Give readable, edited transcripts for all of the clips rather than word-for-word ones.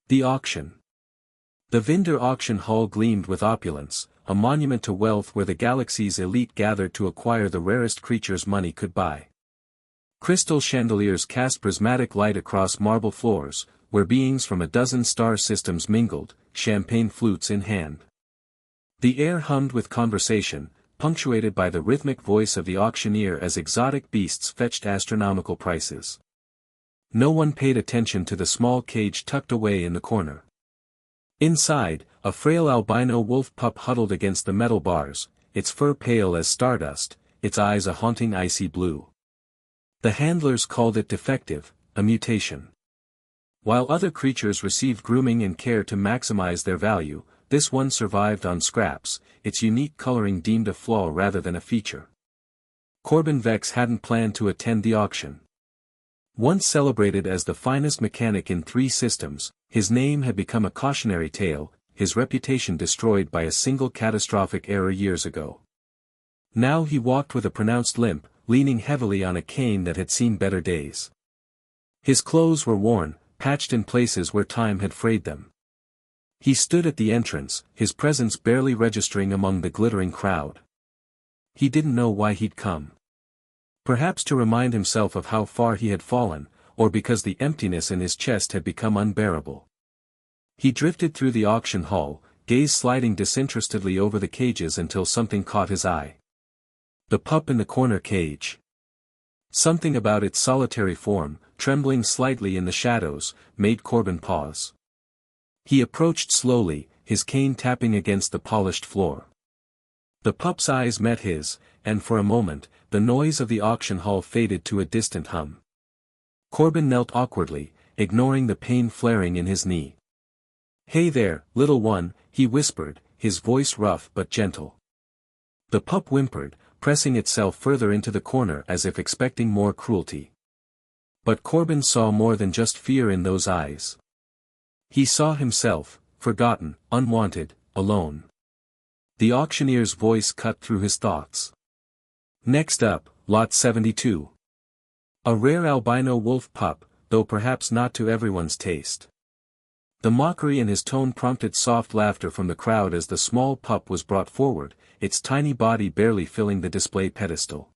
The auction. The Vindor Auction Hall gleamed with opulence, a monument to wealth where the galaxy's elite gathered to acquire the rarest creatures money could buy. Crystal chandeliers cast prismatic light across marble floors, where beings from a dozen star systems mingled, champagne flutes in hand. The air hummed with conversation, punctuated by the rhythmic voice of the auctioneer as exotic beasts fetched astronomical prices. No one paid attention to the small cage tucked away in the corner. Inside, a frail albino wolf pup huddled against the metal bars, its fur pale as stardust, its eyes a haunting icy blue. The handlers called it defective, a mutation. While other creatures received grooming and care to maximize their value, this one survived on scraps, its unique coloring deemed a flaw rather than a feature. Corbin Vex hadn't planned to attend the auction. Once celebrated as the finest mechanic in 3 systems, his name had become a cautionary tale, his reputation destroyed by a single catastrophic error years ago. Now he walked with a pronounced limp, leaning heavily on a cane that had seen better days. His clothes were worn, patched in places where time had frayed them. He stood at the entrance, his presence barely registering among the glittering crowd. He didn't know why he'd come. Perhaps to remind himself of how far he had fallen, or because the emptiness in his chest had become unbearable. He drifted through the auction hall, gaze sliding disinterestedly over the cages until something caught his eye. The pup in the corner cage. Something about its solitary form, trembling slightly in the shadows, made Corbin pause. He approached slowly, his cane tapping against the polished floor. The pup's eyes met his, and for a moment, the noise of the auction hall faded to a distant hum. Corbin knelt awkwardly, ignoring the pain flaring in his knee. "Hey there, little one," he whispered, his voice rough but gentle. The pup whimpered, pressing itself further into the corner as if expecting more cruelty. But Corbin saw more than just fear in those eyes. He saw himself, forgotten, unwanted, alone. The auctioneer's voice cut through his thoughts. "Next up, lot 72. A rare albino wolf pup, though perhaps not to everyone's taste." The mockery in his tone prompted soft laughter from the crowd as the small pup was brought forward, its tiny body barely filling the display pedestal.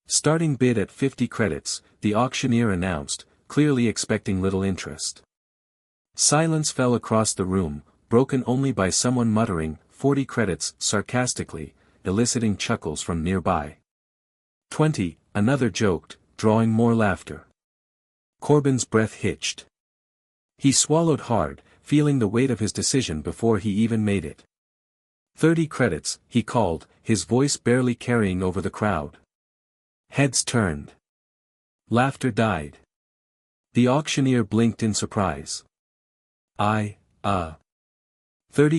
"Starting bid at 50 credits, the auctioneer announced, clearly expecting little interest. Silence fell across the room, broken only by someone muttering, 40 credits, sarcastically, eliciting chuckles from nearby. 20, another joked, drawing more laughter. Corbin's breath hitched. He swallowed hard, feeling the weight of his decision before he even made it. 30 credits, he called, his voice barely carrying over the crowd. Heads turned. Laughter died. The auctioneer blinked in surprise. 30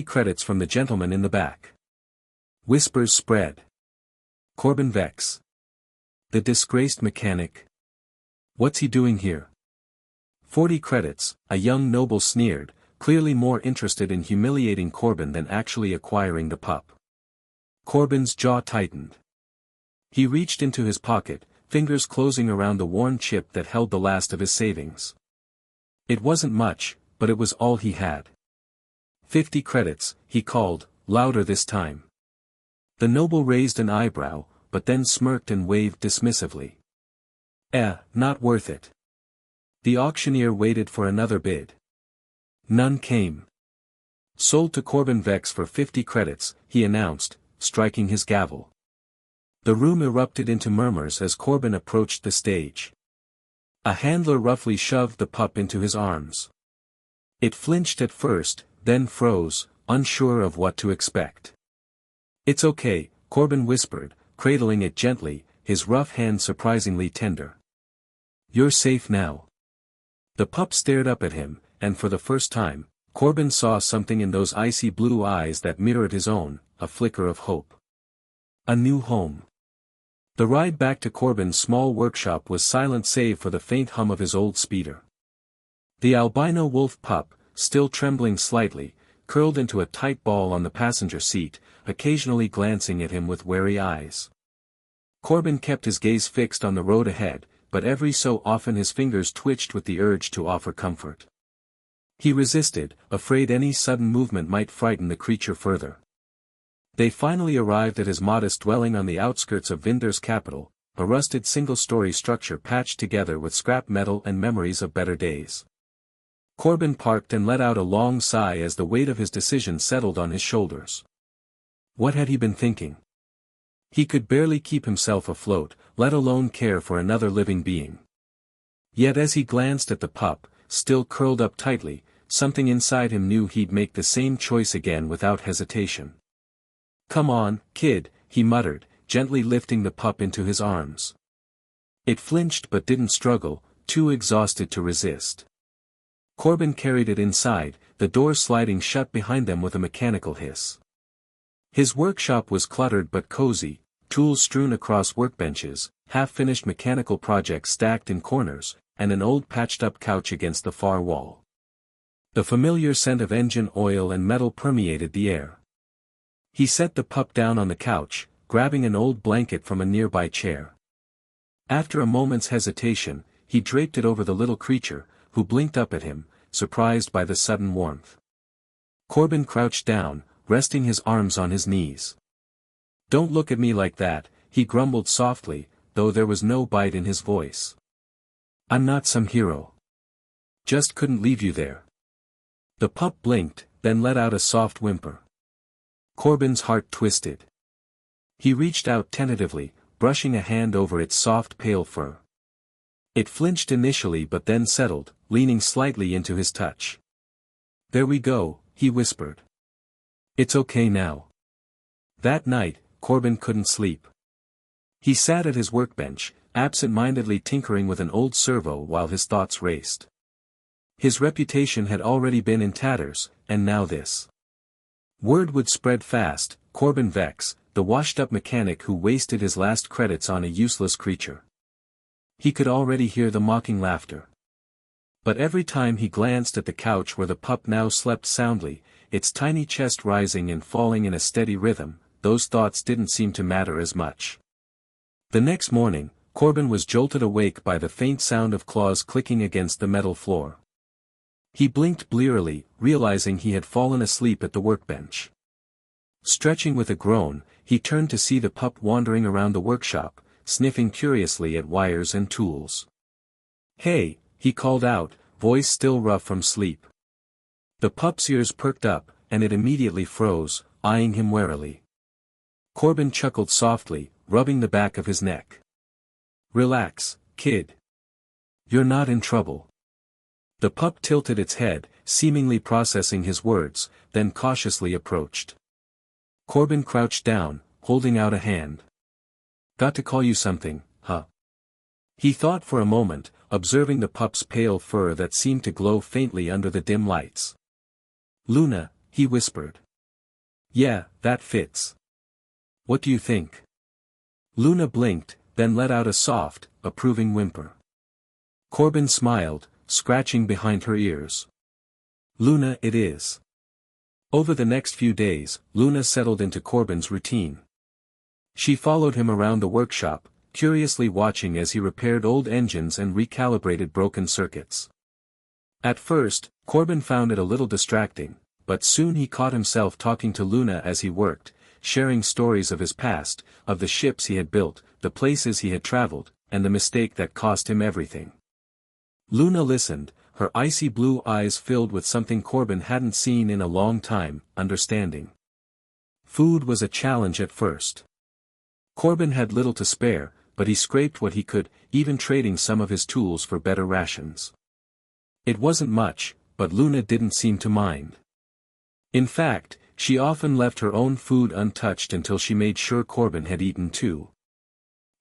credits from the gentleman in the back. Whispers spread. Corbin Vex. The disgraced mechanic. What's he doing here? 40 credits, a young noble sneered, clearly more interested in humiliating Corbin than actually acquiring the pup. Corbin's jaw tightened. He reached into his pocket, fingers closing around the worn chip that held the last of his savings. It wasn't much, but it was all he had. 50 credits, he called, louder this time. The noble raised an eyebrow, but then smirked and waved dismissively. Not worth it. The auctioneer waited for another bid. None came. Sold to Corbin Vex for 50 credits, he announced, striking his gavel. The room erupted into murmurs as Corbin approached the stage. A handler roughly shoved the pup into his arms. It flinched at first, then froze, unsure of what to expect. It's okay, Corbin whispered, cradling it gently, his rough hand surprisingly tender. You're safe now. The pup stared up at him, and for the first time, Corbin saw something in those icy blue eyes that mirrored his own, a flicker of hope. A new home. The ride back to Corbin's small workshop was silent save for the faint hum of his old speeder. The albino wolf pup, still trembling slightly, curled into a tight ball on the passenger seat, occasionally glancing at him with wary eyes. Corbin kept his gaze fixed on the road ahead, but every so often his fingers twitched with the urge to offer comfort. He resisted, afraid any sudden movement might frighten the creature further. They finally arrived at his modest dwelling on the outskirts of Vindor's capital, a rusted single-story structure patched together with scrap metal and memories of better days. Corbin parked and let out a long sigh as the weight of his decision settled on his shoulders. What had he been thinking? He could barely keep himself afloat, let alone care for another living being. Yet as he glanced at the pup, still curled up tightly, something inside him knew he'd make the same choice again without hesitation. "Come on, kid," he muttered, gently lifting the pup into his arms. It flinched but didn't struggle, too exhausted to resist. Corbin carried it inside, the door sliding shut behind them with a mechanical hiss. His workshop was cluttered but cozy, tools strewn across workbenches, half-finished mechanical projects stacked in corners, and an old patched-up couch against the far wall. The familiar scent of engine oil and metal permeated the air. He set the pup down on the couch, grabbing an old blanket from a nearby chair. After a moment's hesitation, he draped it over the little creature, who blinked up at him, surprised by the sudden warmth. Corbin crouched down, resting his arms on his knees. "Don't look at me like that," he grumbled softly, though there was no bite in his voice. "I'm not some hero. Just couldn't leave you there." The pup blinked, then let out a soft whimper. Corbin's heart twisted. He reached out tentatively, brushing a hand over its soft pale fur. It flinched initially but then settled, leaning slightly into his touch. "There we go," he whispered. "It's okay now." That night, Corbin couldn't sleep. He sat at his workbench, absent-mindedly tinkering with an old servo while his thoughts raced. His reputation had already been in tatters, and now this. Word would spread fast: Corbin Vex, the washed-up mechanic who wasted his last credits on a useless creature. He could already hear the mocking laughter. But every time he glanced at the couch where the pup now slept soundly, its tiny chest rising and falling in a steady rhythm, those thoughts didn't seem to matter as much. The next morning, Corbin was jolted awake by the faint sound of claws clicking against the metal floor. He blinked blearily, realizing he had fallen asleep at the workbench. Stretching with a groan, he turned to see the pup wandering around the workshop, sniffing curiously at wires and tools. "Hey," he called out, voice still rough from sleep. The pup's ears perked up, and it immediately froze, eyeing him warily. Corbin chuckled softly, rubbing the back of his neck. "Relax, kid. You're not in trouble." The pup tilted its head, seemingly processing his words, then cautiously approached. Corbin crouched down, holding out a hand. "Got to call you something, huh?" He thought for a moment, observing the pup's pale fur that seemed to glow faintly under the dim lights. "Luna," he whispered. "Yeah, that fits. What do you think?" Luna blinked, then let out a soft, approving whimper. Corbin smiled, scratching behind her ears. "Luna it is." Over the next few days, Luna settled into Corbin's routine. She followed him around the workshop, curiously watching as he repaired old engines and recalibrated broken circuits. At first, Corbin found it a little distracting, but soon he caught himself talking to Luna as he worked, sharing stories of his past, of the ships he had built, the places he had traveled, and the mistake that cost him everything. Luna listened, her icy blue eyes filled with something Corbin hadn't seen in a long time, understanding. Food was a challenge at first. Corbin had little to spare, but he scraped what he could, even trading some of his tools for better rations. It wasn't much, but Luna didn't seem to mind. In fact, she often left her own food untouched until she made sure Corbin had eaten too.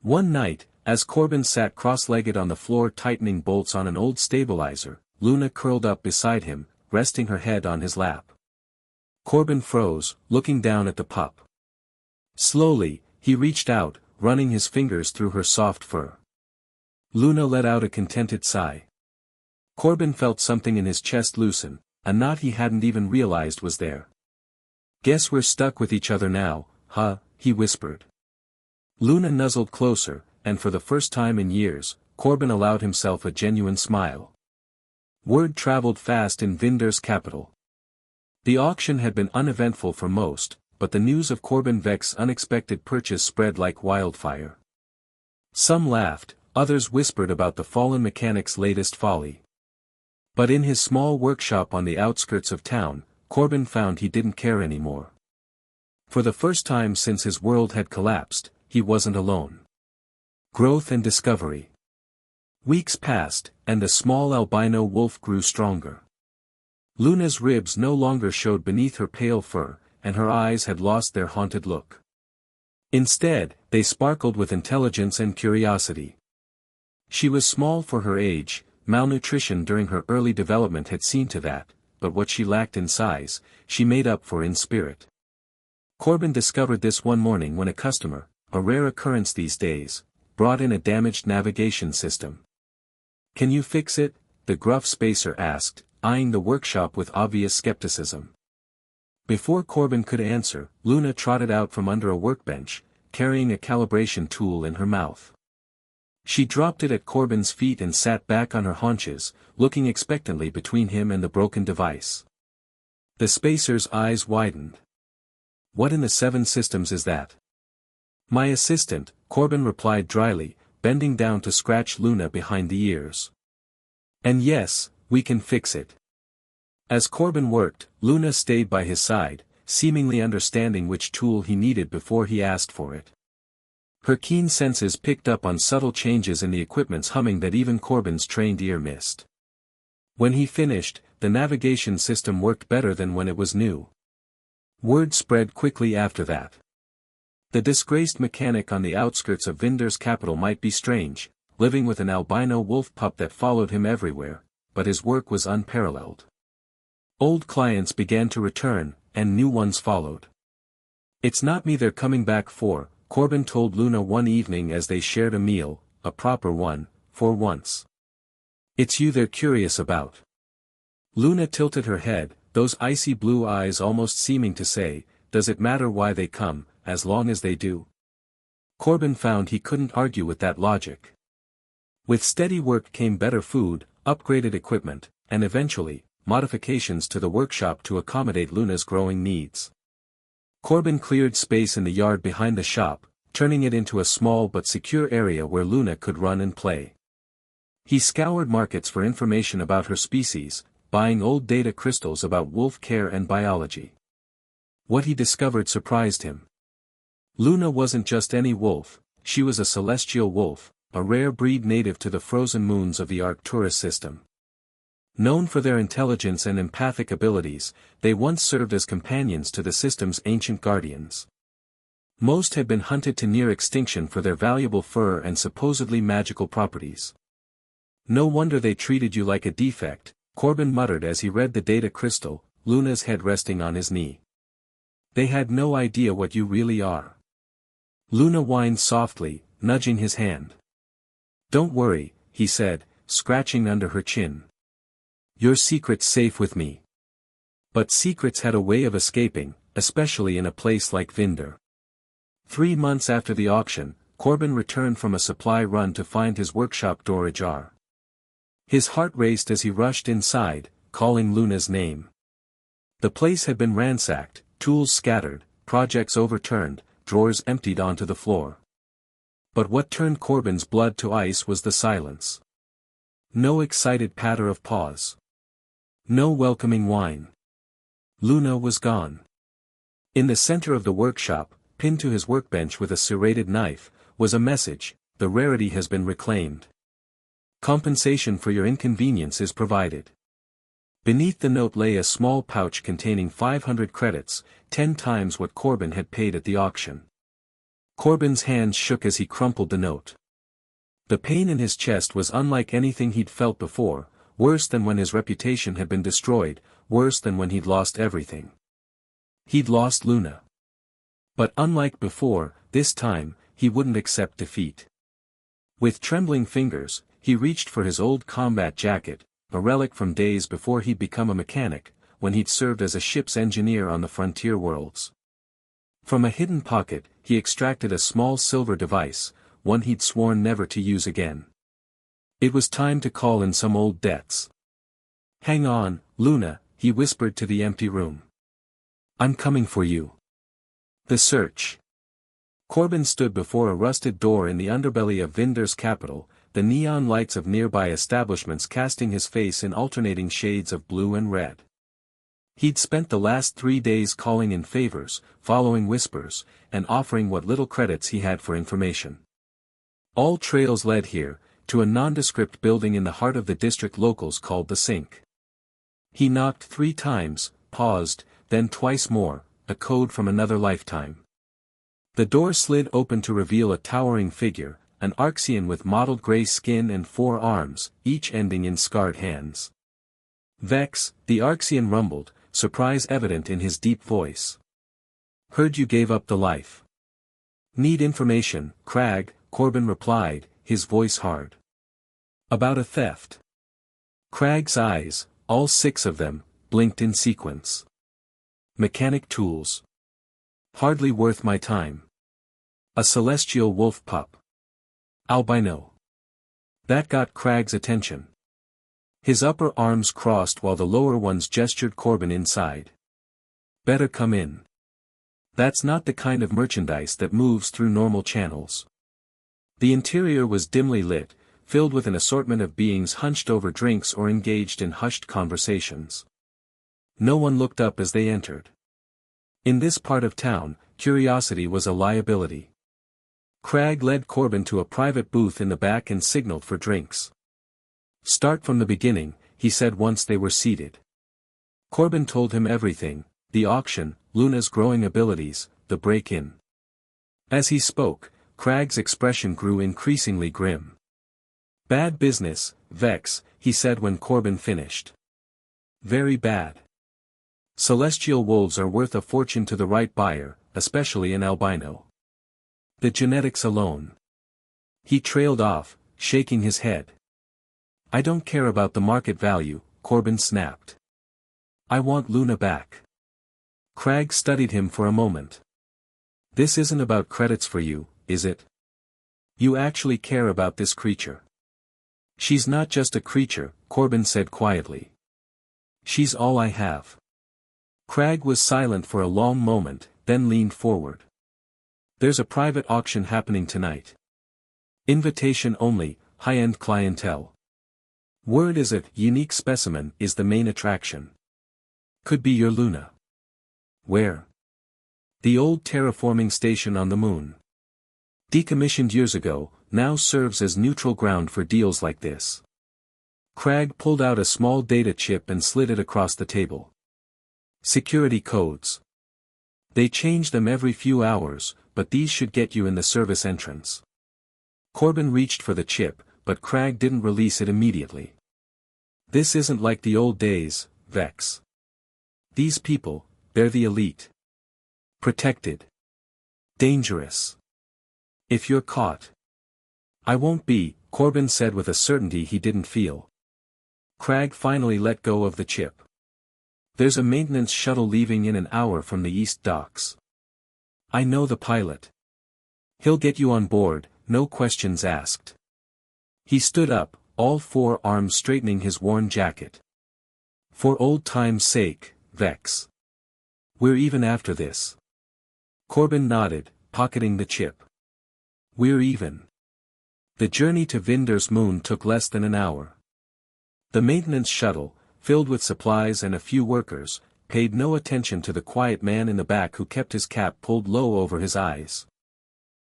One night, as Corbin sat cross-legged on the floor tightening bolts on an old stabilizer, Luna curled up beside him, resting her head on his lap. Corbin froze, looking down at the pup. Slowly, he reached out, running his fingers through her soft fur. Luna let out a contented sigh. Corbin felt something in his chest loosen, a knot he hadn't even realized was there. "Guess we're stuck with each other now, huh?" he whispered. Luna nuzzled closer, and for the first time in years, Corbin allowed himself a genuine smile. Word traveled fast in Vindor's capital. The auction had been uneventful for most, but the news of Corbin Vex's unexpected purchase spread like wildfire. Some laughed, others whispered about the fallen mechanic's latest folly. But in his small workshop on the outskirts of town, Corbin found he didn't care anymore. For the first time since his world had collapsed, he wasn't alone. Growth and discovery. Weeks passed, and the small albino wolf grew stronger. Luna's ribs no longer showed beneath her pale fur, and her eyes had lost their haunted look. Instead, they sparkled with intelligence and curiosity. She was small for her age, malnutrition during her early development had seen to that, but what she lacked in size, she made up for in spirit. Corbin discovered this one morning when a customer, a rare occurrence these days, brought in a damaged navigation system. "Can you fix it?" the gruff spacer asked, eyeing the workshop with obvious skepticism. Before Corbin could answer, Luna trotted out from under a workbench, carrying a calibration tool in her mouth. She dropped it at Corbin's feet and sat back on her haunches, looking expectantly between him and the broken device. The spacer's eyes widened. "What in the seven systems is that?" "My assistant," Corbin replied dryly, bending down to scratch Luna behind the ears. "And yes, we can fix it." As Corbin worked, Luna stayed by his side, seemingly understanding which tool he needed before he asked for it. Her keen senses picked up on subtle changes in the equipment's humming that even Corbin's trained ear missed. When he finished, the navigation system worked better than when it was new. Word spread quickly after that. The disgraced mechanic on the outskirts of Vindor's capital might be strange, living with an albino wolf pup that followed him everywhere, but his work was unparalleled. Old clients began to return, and new ones followed. "It's not me they're coming back for," Corbin told Luna one evening as they shared a meal, a proper one, for once. "It's you they're curious about." Luna tilted her head, those icy blue eyes almost seeming to say, "Does it matter why they come, as long as they do?" Corbin found he couldn't argue with that logic. With steady work came better food, upgraded equipment, and eventually, modifications to the workshop to accommodate Luna's growing needs. Corbin cleared space in the yard behind the shop, turning it into a small but secure area where Luna could run and play. He scoured markets for information about her species, buying old data crystals about wolf care and biology. What he discovered surprised him. Luna wasn't just any wolf, she was a celestial wolf, a rare breed native to the frozen moons of the Arcturus system. Known for their intelligence and empathic abilities, they once served as companions to the system's ancient guardians. Most had been hunted to near extinction for their valuable fur and supposedly magical properties. "No wonder they treated you like a defect," Corbin muttered as he read the data crystal, Luna's head resting on his knee. "They had no idea what you really are." Luna whined softly, nudging his hand. "Don't worry," he said, scratching under her chin. "Your secret's safe with me." But secrets had a way of escaping, especially in a place like Vindor. 3 months after the auction, Corbin returned from a supply run to find his workshop door ajar. His heart raced as he rushed inside, calling Luna's name. The place had been ransacked, tools scattered, projects overturned, drawers emptied onto the floor. But what turned Corbin's blood to ice was the silence. No excited patter of paws. No welcoming whine. Luna was gone. In the center of the workshop, pinned to his workbench with a serrated knife, was a message: "The rarity has been reclaimed. Compensation for your inconvenience is provided." Beneath the note lay a small pouch containing 500 credits, 10 times what Corbin had paid at the auction. Corbin's hands shook as he crumpled the note. The pain in his chest was unlike anything he'd felt before, worse than when his reputation had been destroyed, worse than when he'd lost everything. He'd lost Luna. But unlike before, this time, he wouldn't accept defeat. With trembling fingers, he reached for his old combat jacket, a relic from days before he'd become a mechanic, when he'd served as a ship's engineer on the frontier worlds. From a hidden pocket, he extracted a small silver device, one he'd sworn never to use again. It was time to call in some old debts. "Hang on, Luna," he whispered to the empty room. "I'm coming for you." The search. Corbin stood before a rusted door in the underbelly of Vindor's capital, the neon lights of nearby establishments casting his face in alternating shades of blue and red. He'd spent the last 3 days calling in favors, following whispers, and offering what little credits he had for information. All trails led here, to a nondescript building in the heart of the district locals called the Sink. He knocked 3 times, paused, then twice more, a code from another lifetime. The door slid open to reveal a towering figure, an Arxian with mottled gray skin and 4 arms, each ending in scarred hands. "Vex," the Arxian rumbled, surprise evident in his deep voice. "Heard you gave up the life." "Need information, Crag," Corbin replied, his voice hard. "About a theft." Crag's eyes, all 6 of them, blinked in sequence. "Mechanic tools. Hardly worth my time. A celestial wolf pup. Albino." That got Crag's attention. His upper arms crossed while the lower ones gestured Corbin inside. "Better come in. That's not the kind of merchandise that moves through normal channels." The interior was dimly lit, filled with an assortment of beings hunched over drinks or engaged in hushed conversations. No one looked up as they entered. In this part of town, curiosity was a liability. Crag led Corbin to a private booth in the back and signaled for drinks. "Start from the beginning," he said once they were seated. Corbin told him everything, the auction, Luna's growing abilities, the break-in. As he spoke, Crag's expression grew increasingly grim. "Bad business, Vex," he said when Corbin finished. "Very bad. Celestial wolves are worth a fortune to the right buyer, especially an albino. The genetics alone." He trailed off, shaking his head. "I don't care about the market value," Corbin snapped. "I want Luna back." Crag studied him for a moment. "This isn't about credits for you, is it? You actually care about this creature." "She's not just a creature," Corbin said quietly. "She's all I have." Crag was silent for a long moment, then leaned forward. "There's a private auction happening tonight. Invitation only, high-end clientele. Word is a unique specimen is the main attraction. Could be your Luna." "Where?" "The old terraforming station on the moon. Decommissioned years ago, now serves as neutral ground for deals like this." Crag pulled out a small data chip and slid it across the table. "Security codes. They change them every few hours, but these should get you in the service entrance." Corbin reached for the chip, but Crag didn't release it immediately. "This isn't like the old days, Vex. These people, they're the elite. Protected. Dangerous. If you're caught." "I won't be," Corbin said with a certainty he didn't feel. Crag finally let go of the chip. "There's a maintenance shuttle leaving in an hour from the east docks. I know the pilot. He'll get you on board, no questions asked." He stood up, all 4 arms straightening his worn jacket. "For old time's sake, Vex. We're even after this." Corbin nodded, pocketing the chip. "We're even." The journey to Vindor's moon took less than an hour. The maintenance shuttle, filled with supplies and a few workers, paid no attention to the quiet man in the back who kept his cap pulled low over his eyes.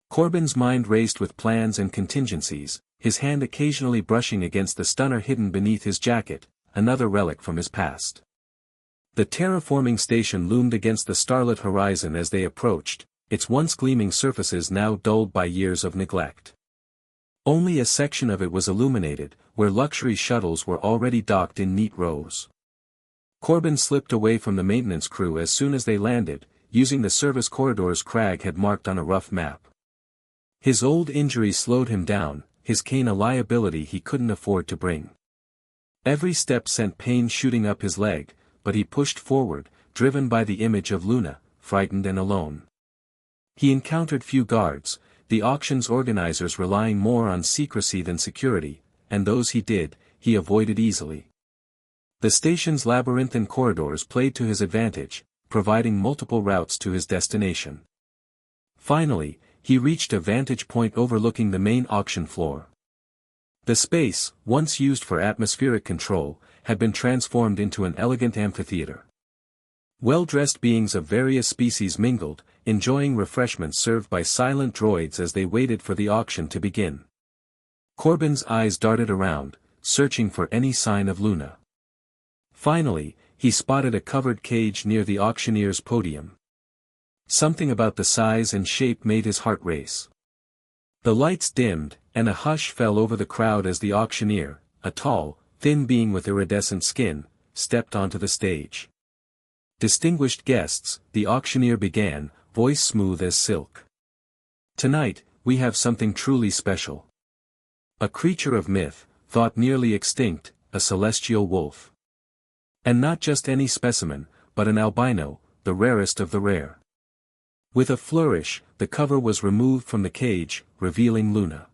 Corbin's mind raced with plans and contingencies, his hand occasionally brushing against the stunner hidden beneath his jacket, another relic from his past. The terraforming station loomed against the starlit horizon as they approached, its once gleaming surfaces now dulled by years of neglect. Only a section of it was illuminated, where luxury shuttles were already docked in neat rows. Corbin slipped away from the maintenance crew as soon as they landed, using the service corridors Crag had marked on a rough map. His old injury slowed him down, his cane a liability he couldn't afford to bring. Every step sent pain shooting up his leg, but he pushed forward, driven by the image of Luna, frightened and alone. He encountered few guards, the auction's organizers relying more on secrecy than security, and those he did, he avoided easily. The station's labyrinthine corridors played to his advantage, providing multiple routes to his destination. Finally, he reached a vantage point overlooking the main auction floor. The space, once used for atmospheric control, had been transformed into an elegant amphitheater. Well-dressed beings of various species mingled, enjoying refreshments served by silent droids as they waited for the auction to begin. Corbin's eyes darted around, searching for any sign of Luna. Finally, he spotted a covered cage near the auctioneer's podium. Something about the size and shape made his heart race. The lights dimmed, and a hush fell over the crowd as the auctioneer, a tall, thin being with iridescent skin, stepped onto the stage. Distinguished guests, the auctioneer began, voice smooth as silk. Tonight, we have something truly special. A creature of myth, thought nearly extinct, a celestial wolf. And not just any specimen, but an albino, the rarest of the rare. With a flourish, the cover was removed from the cage, revealing Luna.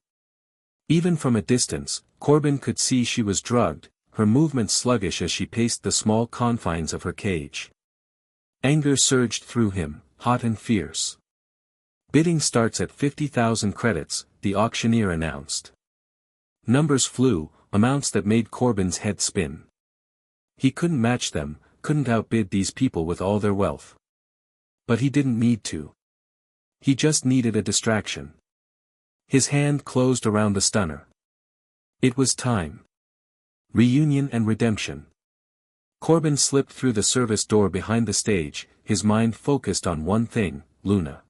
Even from a distance, Corbin could see she was drugged, her movements sluggish as she paced the small confines of her cage. Anger surged through him, hot and fierce. Bidding starts at 50,000 credits, the auctioneer announced. Numbers flew, amounts that made Corbin's head spin. He couldn't match them, couldn't outbid these people with all their wealth. But he didn't need to. He just needed a distraction. His hand closed around the stunner. It was time. Reunion and redemption. Corbin slipped through the service door behind the stage, his mind focused on one thing, Luna.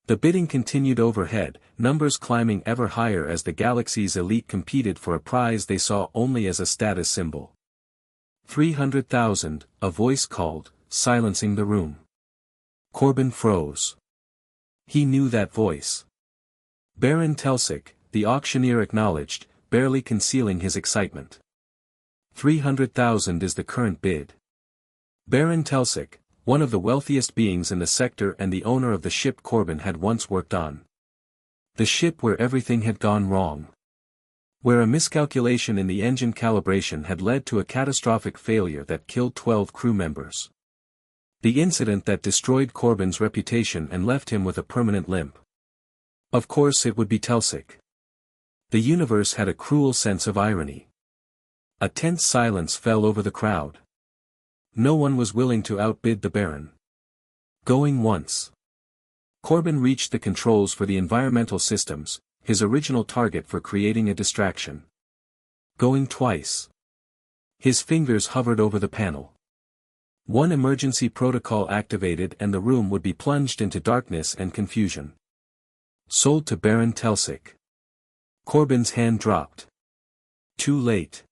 The bidding continued overhead, numbers climbing ever higher as the galaxy's elite competed for a prize they saw only as a status symbol. 300,000, a voice called, silencing the room. Corbin froze. He knew that voice. Baron Telsic, the auctioneer acknowledged, barely concealing his excitement. 300,000 is the current bid. Baron Telsic, one of the wealthiest beings in the sector and the owner of the ship Corbin had once worked on. The ship where everything had gone wrong. Where a miscalculation in the engine calibration had led to a catastrophic failure that killed 12 crew members. The incident that destroyed Corbin's reputation and left him with a permanent limp. Of course it would be Telsic. The universe had a cruel sense of irony. A tense silence fell over the crowd. No one was willing to outbid the Baron. Going once. Corbin reached the controls for the environmental systems, his original target for creating a distraction. Going twice. His fingers hovered over the panel. One emergency protocol activated and the room would be plunged into darkness and confusion. Sold to Baron Telsic. Corbin's hand dropped. Too late.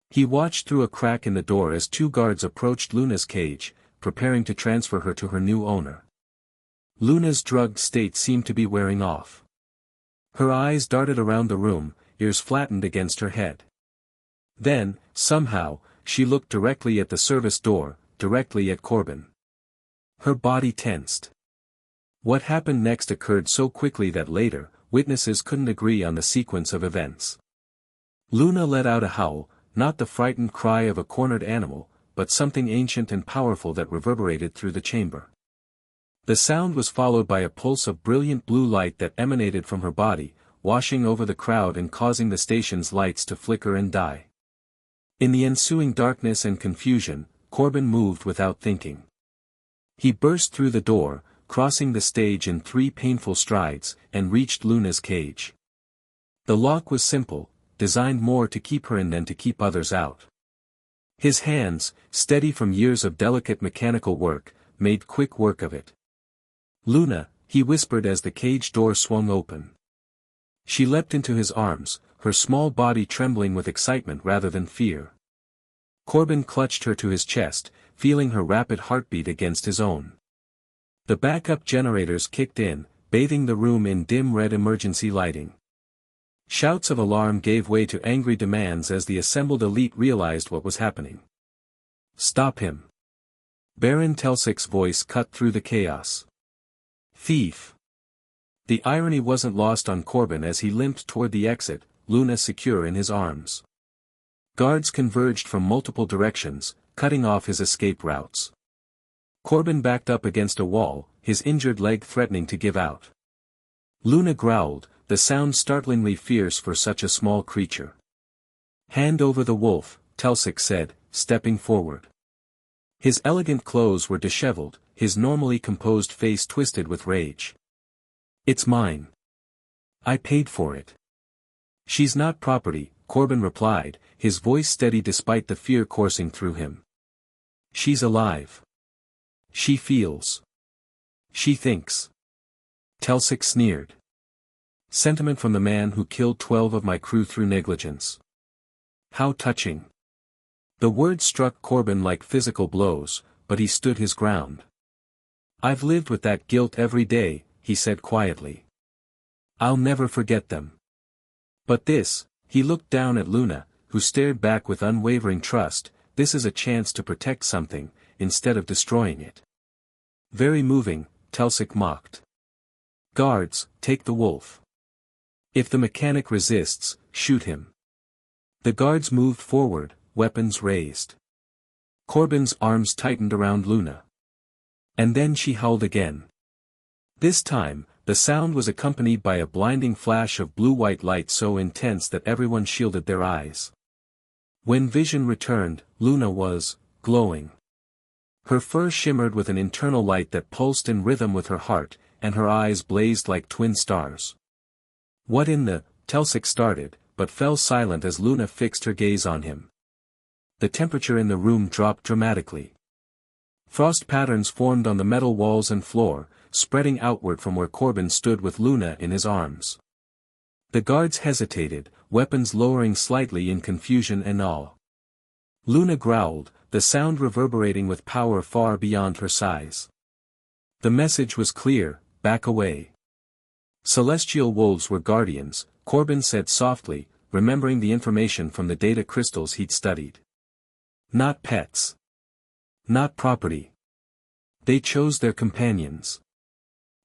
He watched through a crack in the door as two guards approached Luna's cage, preparing to transfer her to her new owner. Luna's drugged state seemed to be wearing off. Her eyes darted around the room, ears flattened against her head. Then, somehow, she looked directly at the service door, directly at Corbin. Her body tensed. What happened next occurred so quickly that later, witnesses couldn't agree on the sequence of events. Luna let out a howl, not the frightened cry of a cornered animal, but something ancient and powerful that reverberated through the chamber. The sound was followed by a pulse of brilliant blue light that emanated from her body, washing over the crowd and causing the station's lights to flicker and die. In the ensuing darkness and confusion, Corbin moved without thinking. He burst through the door, crossing the stage in 3 painful strides, and reached Luna's cage. The lock was simple, designed more to keep her in than to keep others out. His hands, steady from years of delicate mechanical work, made quick work of it. "Luna," he whispered as the cage door swung open. She leapt into his arms, her small body trembling with excitement rather than fear. Corbin clutched her to his chest, feeling her rapid heartbeat against his own. The backup generators kicked in, bathing the room in dim red emergency lighting. Shouts of alarm gave way to angry demands as the assembled elite realized what was happening. "Stop him!" Baron Telsic's voice cut through the chaos. "Thief!" The irony wasn't lost on Corbin as he limped toward the exit, Luna secure in his arms. Guards converged from multiple directions, cutting off his escape routes. Corbin backed up against a wall, his injured leg threatening to give out. Luna growled, the sound startlingly fierce for such a small creature. "Hand over the wolf," Telsic said, stepping forward. His elegant clothes were disheveled, his normally composed face twisted with rage. "It's mine. I paid for it." "She's not property," Corbin replied, his voice steady despite the fear coursing through him. "She's alive. She feels. She thinks." Telsic sneered. "Sentiment from the man who killed 12 of my crew through negligence. How touching." The words struck Corbin like physical blows, but he stood his ground. "I've lived with that guilt every day," he said quietly. "I'll never forget them. But this," he looked down at Luna, who stared back with unwavering trust, "this is a chance to protect something, instead of destroying it." "Very moving," Telsic mocked. "Guards, take the wolf. If the mechanic resists, shoot him." The guards moved forward, weapons raised. Corbin's arms tightened around Luna. And then she howled again. This time, the sound was accompanied by a blinding flash of blue-white light so intense that everyone shielded their eyes. When vision returned, Luna was glowing. Her fur shimmered with an internal light that pulsed in rhythm with her heart, and her eyes blazed like twin stars. "What in the—" Telsic started, but fell silent as Luna fixed her gaze on him. The temperature in the room dropped dramatically. Frost patterns formed on the metal walls and floor, spreading outward from where Corbin stood with Luna in his arms. The guards hesitated, weapons lowering slightly in confusion and awe. Luna growled, the sound reverberating with power far beyond her size. The message was clear: back away. Celestial wolves were guardians, Corbin said softly, remembering the information from the data crystals he'd studied. Not pets. Not property. They chose their companions.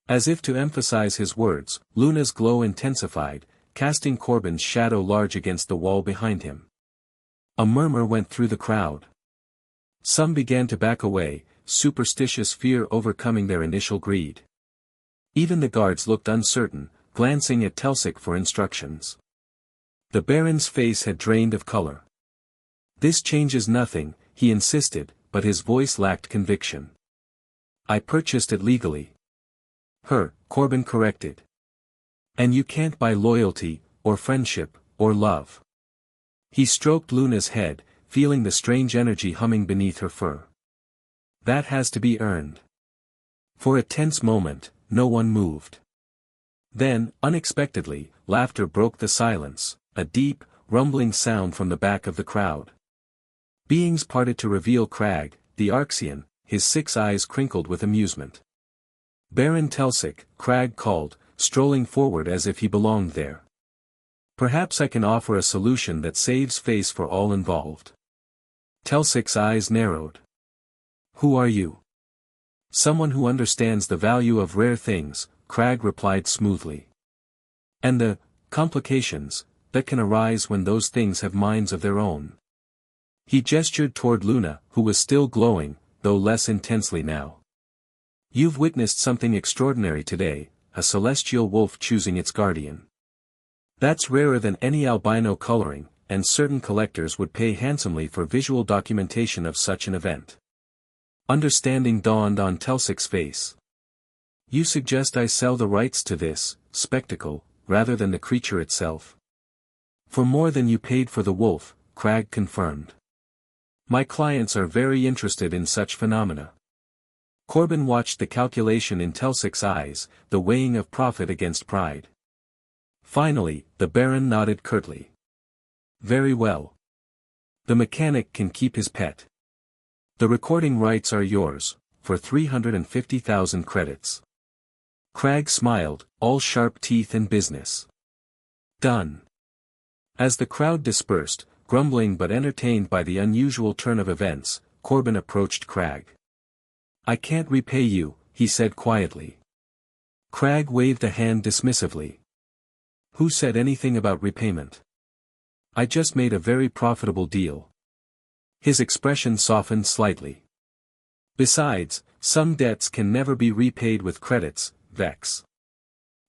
As if to emphasize his words, Luna's glow intensified, casting Corbin's shadow large against the wall behind him. A murmur went through the crowd. Some began to back away, superstitious fear overcoming their initial greed. Even the guards looked uncertain, glancing at Telsic for instructions. The Baron's face had drained of color. "This changes nothing," he insisted, but his voice lacked conviction. "I purchased it legally." Corbin corrected. "And you can't buy loyalty, or friendship, or love." He stroked Luna's head, feeling the strange energy humming beneath her fur. "That has to be earned." For a tense moment, no one moved. Then, unexpectedly, laughter broke the silence, a deep, rumbling sound from the back of the crowd. Beings parted to reveal Crag, the Arxian, his 6 eyes crinkled with amusement. "Baron Telsic," Crag called, strolling forward as if he belonged there. "Perhaps I can offer a solution that saves face for all involved." Telsic's eyes narrowed. "Who are you?" "Someone who understands the value of rare things," Crag replied smoothly. "And the complications that can arise when those things have minds of their own." He gestured toward Luna, who was still glowing, though less intensely now. "You've witnessed something extraordinary today, a celestial wolf choosing its guardian. That's rarer than any albino coloring, and certain collectors would pay handsomely for visual documentation of such an event." Understanding dawned on Telsic's face. "You suggest I sell the rights to this spectacle, rather than the creature itself?" "For more than you paid for the wolf," Crag confirmed. "My clients are very interested in such phenomena." Corbin watched the calculation in Telsic's eyes, the weighing of profit against pride. Finally, the Baron nodded curtly. "Very well. The mechanic can keep his pet. The recording rights are yours, for 350,000 credits." Crag smiled, all sharp teeth and business. "Done." As the crowd dispersed, grumbling but entertained by the unusual turn of events, Corbin approached Crag. "I can't repay you," he said quietly. Crag waved a hand dismissively. "Who said anything about repayment?" I just made a very profitable deal. His expression softened slightly. Besides, some debts can never be repaid with credits, Vex.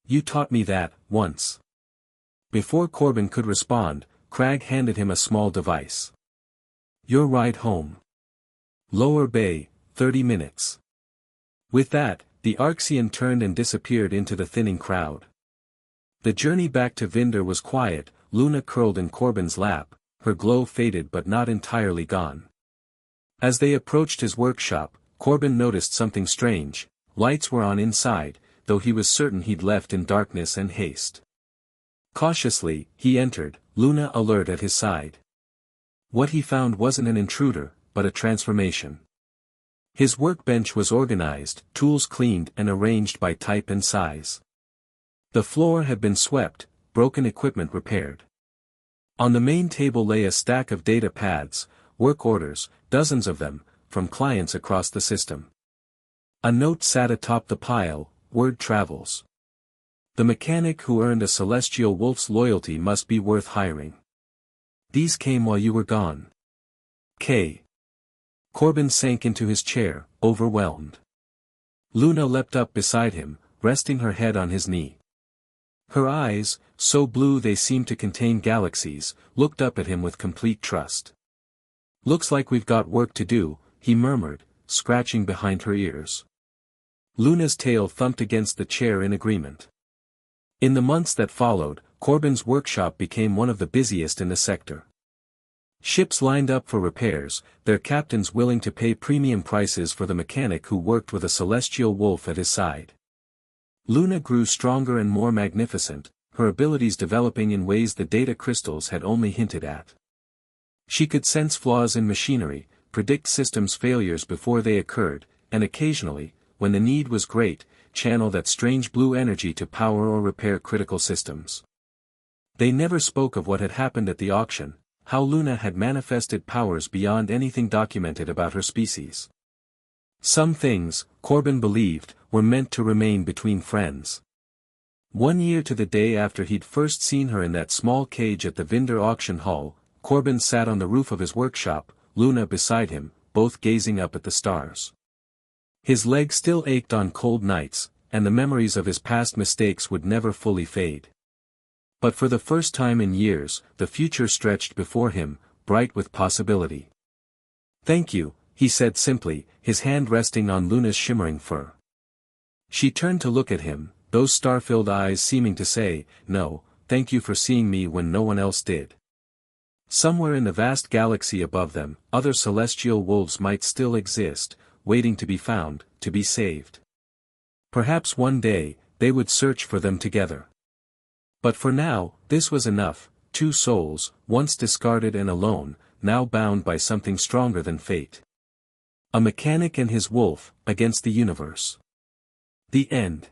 You taught me that, once. Before Corbin could respond, Crag handed him a small device. Your ride home. Lower Bay, 30 minutes. With that, the Arxian turned and disappeared into the thinning crowd. The journey back to Vindor was quiet. Luna curled in Corbin's lap, her glow faded but not entirely gone. As they approached his workshop, Corbin noticed something strange. Lights were on inside, though he was certain he'd left in darkness and haste. Cautiously, he entered, Luna alert at his side. What he found wasn't an intruder, but a transformation. His workbench was organized, tools cleaned and arranged by type and size. The floor had been swept, broken equipment repaired. On the main table lay a stack of data pads, work orders, dozens of them, from clients across the system. A note sat atop the pile, word travels. The mechanic who earned a celestial wolf's loyalty must be worth hiring. These came while you were gone. K. Corbin sank into his chair, overwhelmed. Luna leapt up beside him, resting her head on his knee. Her eyes, so blue they seemed to contain galaxies, looked up at him with complete trust. Looks like we've got work to do, he murmured, scratching behind her ears. Luna's tail thumped against the chair in agreement. In the months that followed, Corbin's workshop became one of the busiest in the sector. Ships lined up for repairs, their captains willing to pay premium prices for the mechanic who worked with a celestial wolf at his side. Luna grew stronger and more magnificent, her abilities developing in ways the data crystals had only hinted at. She could sense flaws in machinery, predict systems failures before they occurred, and occasionally, when the need was great, channel that strange blue energy to power or repair critical systems. They never spoke of what had happened at the auction, how Luna had manifested powers beyond anything documented about her species. Some things, Corbin believed, were meant to remain between friends. 1 year to the day after he'd first seen her in that small cage at the Vindor Auction Hall, Corbin sat on the roof of his workshop, Luna beside him, both gazing up at the stars. His legs still ached on cold nights, and the memories of his past mistakes would never fully fade. But for the first time in years, the future stretched before him, bright with possibility. Thank you, he said simply, his hand resting on Luna's shimmering fur. She turned to look at him, those star-filled eyes seeming to say, no, thank you for seeing me when no one else did. Somewhere in the vast galaxy above them, other celestial wolves might still exist, waiting to be found, to be saved. Perhaps one day, they would search for them together. But for now, this was enough, 2 souls, once discarded and alone, now bound by something stronger than fate. A mechanic and his wolf, against the universe. The end.